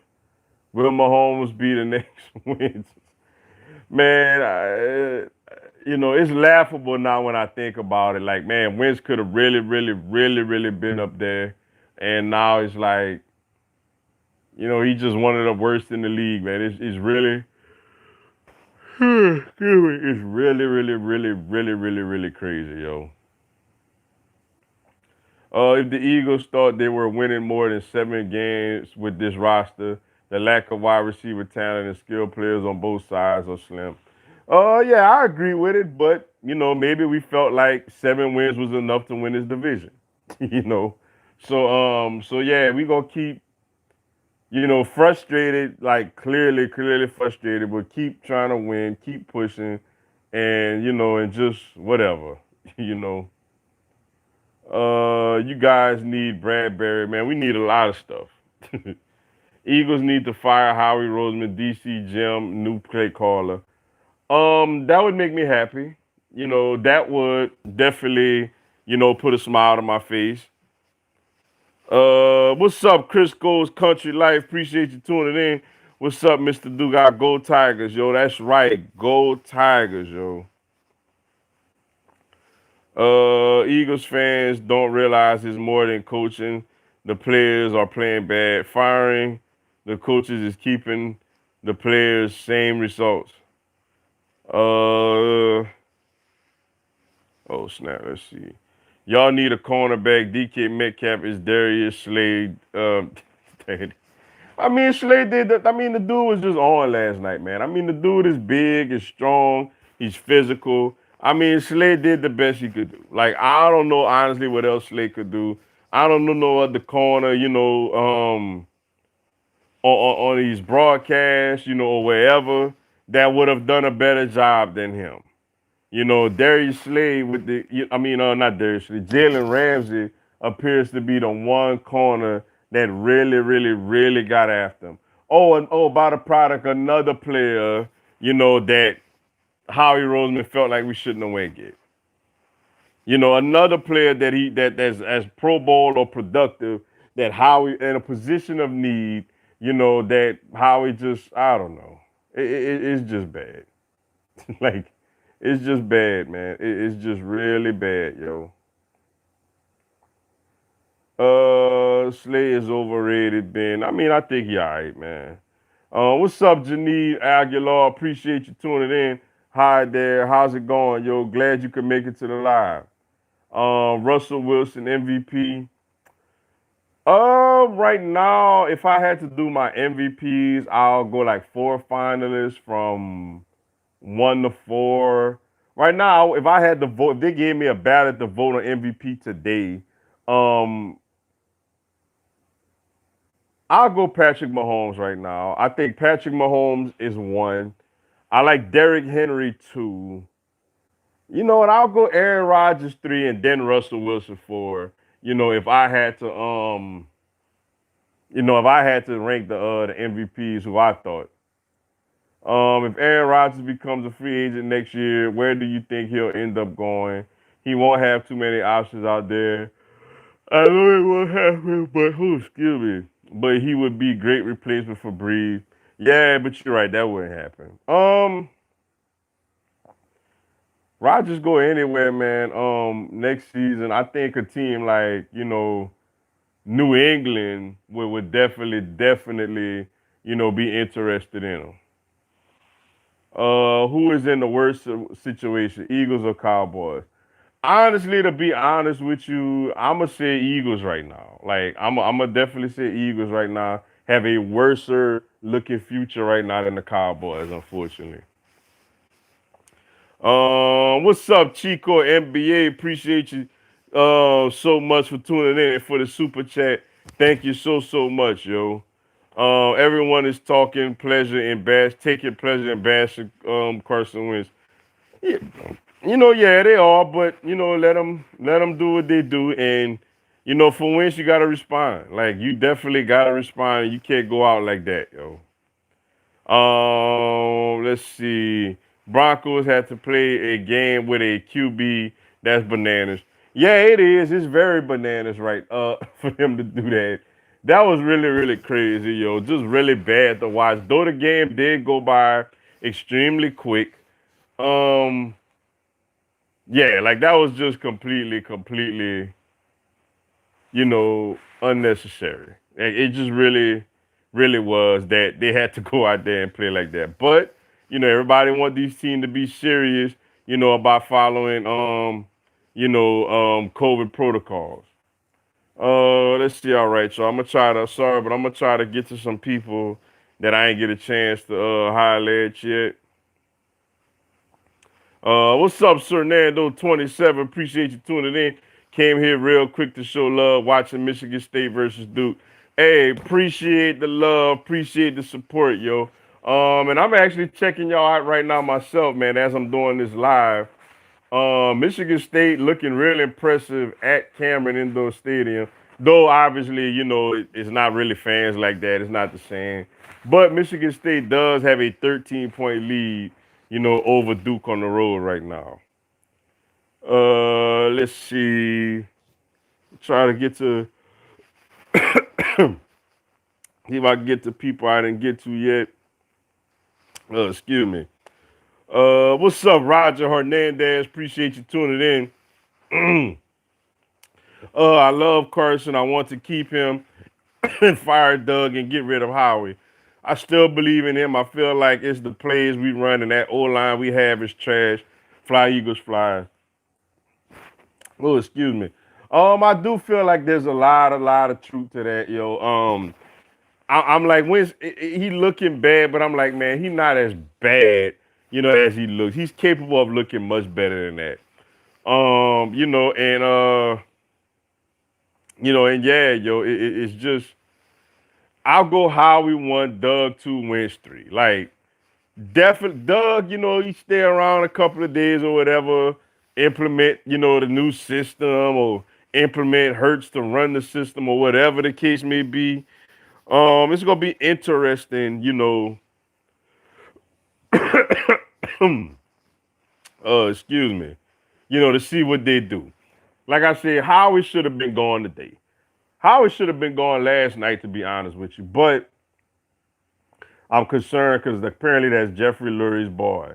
Will Mahomes be the next win? Man, it's laughable now when I think about it. Like, man, Wentz could have really, really, really, really been up there, and now it's like, he's just one of the worst in the league, man. It's really, excuse me, it's really, really, really, really, really, really crazy, yo. If the Eagles thought they were winning more than 7 games with this roster, the lack of wide receiver talent and skilled players on both sides are slim. Yeah, I agree with it, but maybe we felt like 7 wins was enough to win this division. you know, so yeah, we gonna keep frustrated, like clearly frustrated, but keep trying to win, keep pushing, and just whatever, you know. You guys need Bradbury, man. We need a lot of stuff. Eagles need to fire Howie Roseman, DC Jim, new play caller. That would make me happy. That would definitely, put a smile on my face. What's up, Chris Goes Country Life? Appreciate you tuning in. What's up, Mr. Dugas? Go Tigers, yo. That's right. Go Tigers, yo. Eagles fans don't realize it's more than coaching. The players are playing bad. Firing the coaches is keeping the players same results. Oh snap, let's see. Y'all need a cornerback. DK Metcalf is Darius Slade. I mean, Slade did that. I mean, the dude was just on last night, man. I mean, the dude is big, is strong, he's physical. I mean, Slade did the best he could do. Like, I don't know honestly what else Slade could do. I don't know no other corner, on these broadcasts, or wherever that would have done a better job than him. Darius Slade not Darius Slade, Jalen Ramsey appears to be the one corner that really, really, really got after him. By the product, another player, that Howie Roseman felt like we shouldn't have went get. Another player that's as Pro Bowl or productive that Howie in a position of need, that Howie just, I don't know. It's just bad. Like, it's just bad, man. It's just really bad, yo. Slay is overrated, Ben. I mean, I think he all right, man. What's up, Janine Aguilar? Appreciate you tuning in. Hi there. How's it going, yo? Glad you could make it to the live. Russell Wilson, MVP. Right now, if I had to do my MVPs, I'll go like 4 finalists from 1 to 4. Right now, if I had to vote, if they gave me a ballot to vote on MVP today, I'll go Patrick Mahomes right now. I think Patrick Mahomes is 1. I like Derrick Henry 2. You know what? I'll go Aaron Rodgers 3 and then Russell Wilson 4. If I had to rank the MVPs who I thought. If Aaron Rodgers becomes a free agent next year, where do you think he'll end up going? He won't have too many options out there. I know it won't happen, but excuse me. But he would be great replacement for Breeze. Yeah, but you're right, that wouldn't happen. Rodgers go anywhere, man. Next season, I think a team like, New England would definitely, be interested in him. Who is in the worst situation, Eagles or Cowboys? Honestly, to be honest with you, I'ma say Eagles right now. Like I'ma definitely say Eagles right now have a worser looking future right now than the Cowboys, unfortunately. What's up, Chico NBA? Appreciate you so much for tuning in and for the super chat. Thank you so much, yo. Everyone is talking pleasure and taking pleasure in bashing Carson Wentz. Yeah, Yeah, they are, but let them do what they do, and for once you gotta respond. Like you definitely gotta respond. You can't go out like that, yo. Let's see. Broncos had to play a game with a QB that's bananas. Yeah, it is. It's very bananas, right? For them to do that. That was really, really crazy, yo. Just really bad to watch. Though the game did go by extremely quick. Um, yeah, like that was just completely, completely, unnecessary. It just really, really was that they had to go out there and play like that. But everybody want these teams to be serious, about following COVID protocols. Let's see. All right, so I'm gonna try to. Sorry, but I'm gonna try to get to some people that I ain't get a chance to highlight yet. What's up, Sir Nando 27? Appreciate you tuning in. Came here real quick to show love, watching Michigan State versus Duke. Hey, appreciate the love, appreciate the support, yo. And I'm actually checking y'all out right now myself, man, as I'm doing this live. Michigan State looking real impressive at Cameron Indoor Stadium. Though obviously, it's not really fans like that. It's not the same. But Michigan State does have a 13-point lead, over Duke on the road right now. Let's see. Try to get to see if I can get to people I didn't get to yet. Excuse me. What's up, Roger Hernandez? Appreciate you tuning in. I love Carson. I want to keep him and fire Doug and get rid of Howie. I still believe in him. I feel like it's the plays we run and that O line we have is trash. Fly Eagles fly. Oh, excuse me. I do feel like there's a lot of truth to that, yo. I'm like, when he looking bad, but I'm like, man, he not as bad, as he looks. He's capable of looking much better than that. And yeah, yo, it's just I'll go Howie 1, Doug 2, Wentz 3. Like definitely Doug, he stay around a couple of days or whatever, implement, the new system or implement Hurts to run the system or whatever the case may be. It's gonna be interesting, excuse me, to see what they do. Like I said, Howie should have been gone today. Howie should have been gone last night, to be honest with you. But I'm concerned because apparently that's Jeffrey Lurie's boy.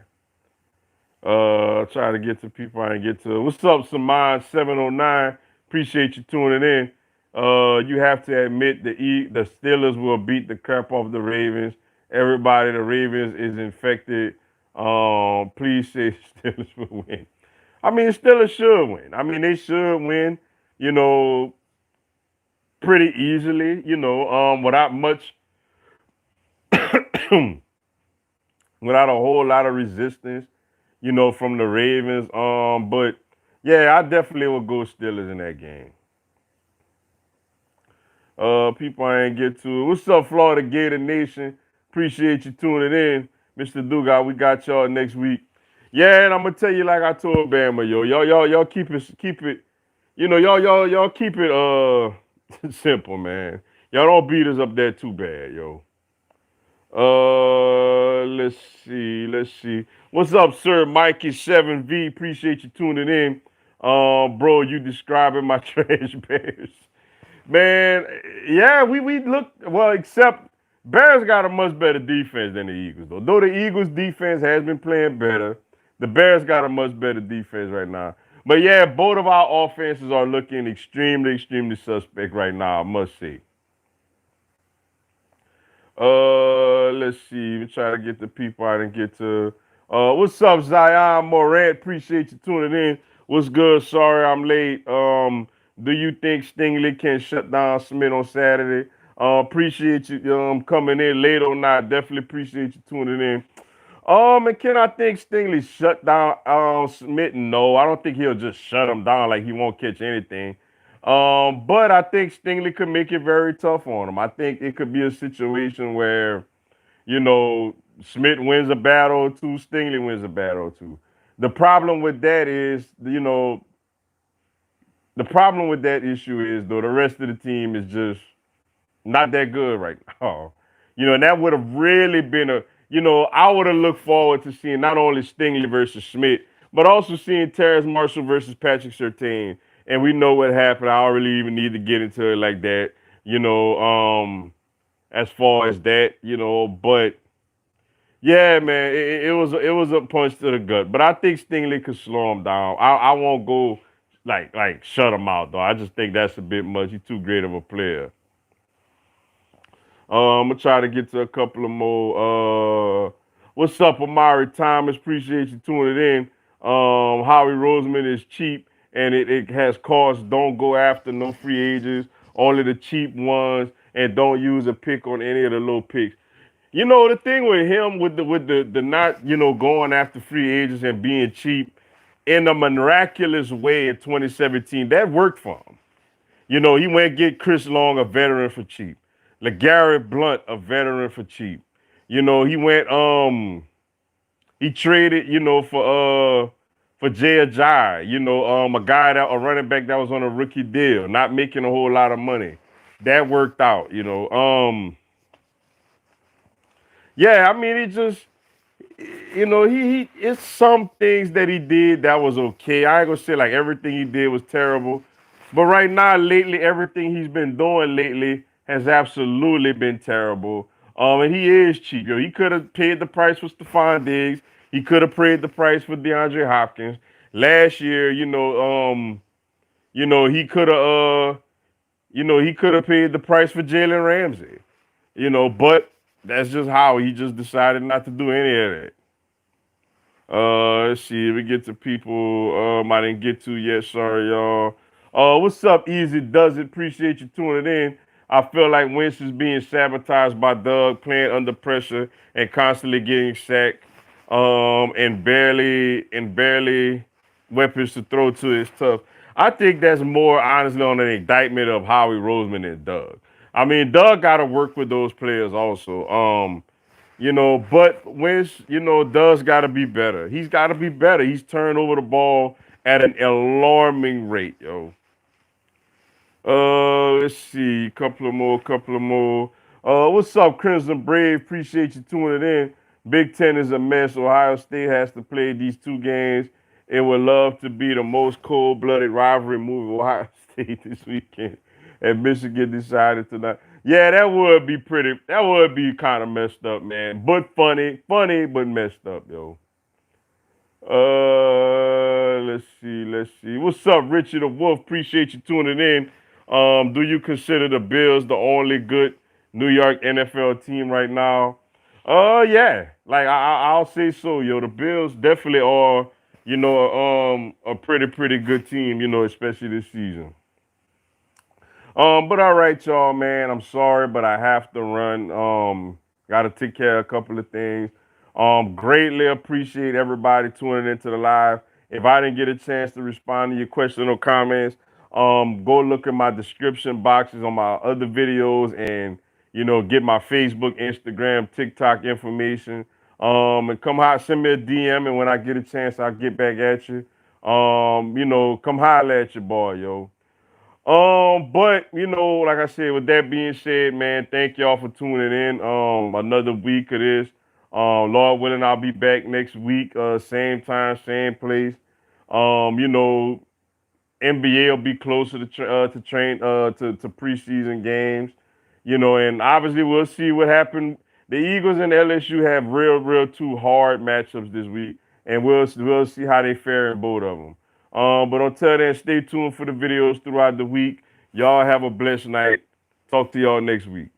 Try to get to people I didn't get to. What's up, Saman 709? Appreciate you tuning in. You have to admit the Steelers will beat the crap off the Ravens. Everybody, the Ravens is infected. Please say Steelers will win. I mean, Steelers should win. I mean, they should win. You know, pretty easily. Without much, without a whole lot of resistance. From the Ravens. But yeah, I definitely would go Steelers in that game. People I ain't get to. What's up, Florida Gator Nation? Appreciate you tuning in. Mr. Dugas, we got y'all next week. Yeah, and I'm gonna tell you like I told Bama, yo, y'all keep it, y'all keep it simple, man. Y'all don't beat us up there too bad, yo. Let's see. What's up, sir? Mikey 7V. Appreciate you tuning in. Bro, you describing my trash bears. Man, yeah, we look well, except Bears got a much better defense than the Eagles, though. Though the Eagles defense has been playing better, the Bears got a much better defense right now. But yeah, both of our offenses are looking extremely, extremely suspect right now, I must say. Let's see. We try to get the people I didn't get to. What's up, Zion Morant? Appreciate you tuning in. What's good? Sorry I'm late. Do you think Stingley can shut down Smith on Saturday? Appreciate you coming in late or not. Definitely appreciate you tuning in. And can I think Stingley shut down Smith? No, I don't think he'll just shut him down like he won't catch anything. But I think Stingley could make it very tough on him. I think it could be a situation where, Smith wins a battle or two, Stingley wins a battle or two. The problem with that is, the problem with that issue is though the rest of the team is just not that good right now. And that would have really been I would have looked forward to seeing not only Stingley versus Schmidt, but also seeing Terrace Marshall versus Patrick Surtain. And we know what happened. I don't really even need to get into it like that, as far as that, but yeah, man, it was a punch to the gut. But I think Stingley could slow him down. I won't go like shut him out though. I just think that's a bit much. He's too great of a player. I'm gonna try to get to a couple of more. What's up, Amari Thomas? Appreciate you tuning in. Howie Roseman is cheap and it has costs. Don't go after no free agents, only the cheap ones, and don't use a pick on any of the low picks. The thing with him with the not, going after free agents and being cheap in a miraculous way in 2017, that worked for him. He went and get Chris Long, a veteran, for cheap. LeGarrette Blount, a veteran, for cheap. He went he traded, for Jay Ajayi, a running back that was on a rookie deal, not making a whole lot of money. That worked out. Yeah, I mean, he just, he it's some things that he did that was okay. I ain't gonna say like everything he did was terrible, but right now, lately, everything he's been doing lately has absolutely been terrible. And he is cheap. He could have paid the price for Stephon Diggs. He could have paid the price for DeAndre Hopkins. Last year, he could have, he could have paid the price for Jalen Ramsey. But that's just how he just decided not to do any of that. Let's see. We get to people I didn't get to yet. Sorry, y'all. What's up, Easy Does It? Appreciate you tuning in. I feel like Wentz is being sabotaged by Doug, playing under pressure and constantly getting sacked. And barely weapons to throw to is tough. I think that's more honestly on an indictment of Howie Roseman and Doug. I mean, Doug got to work with those players also. But Wentz, does got to be better. He's got to be better. He's turned over the ball at an alarming rate, yo. Let's see, couple of more. What's up, Crimson Brave? Appreciate you tuning in. Big Ten is a mess. Ohio State has to play these two games. It would love to be the most cold-blooded rivalry move Ohio State this weekend. And Michigan decided tonight. Yeah, that would be pretty. That would be kind of messed up, man. But funny, but messed up, yo. Let's see. What's up, Richard the Wolf? Appreciate you tuning in. Do you consider the Bills the only good New York NFL team right now? Yeah. Like I'll say so, yo. The Bills definitely are, a pretty good team, especially this season. But all right, y'all, man. I'm sorry, but I have to run. Got to take care of a couple of things. Greatly appreciate everybody tuning into the live. If I didn't get a chance to respond to your question or comments, go look at my description boxes on my other videos and, get my Facebook, Instagram, TikTok information. And come send me a DM, and when I get a chance, I'll get back at you. Come holler at your boy, yo. But like I said, with that being said, man, thank y'all for tuning in. Another week of this. Lord willing, I'll be back next week. Same time, same place. You know, NBA will be closer to train to preseason games. And obviously we'll see what happened. The Eagles and LSU have real two hard matchups this week, and we'll see how they fare in both of them. But until then, stay tuned for the videos throughout the week. Y'all have a blessed night. Talk to y'all next week.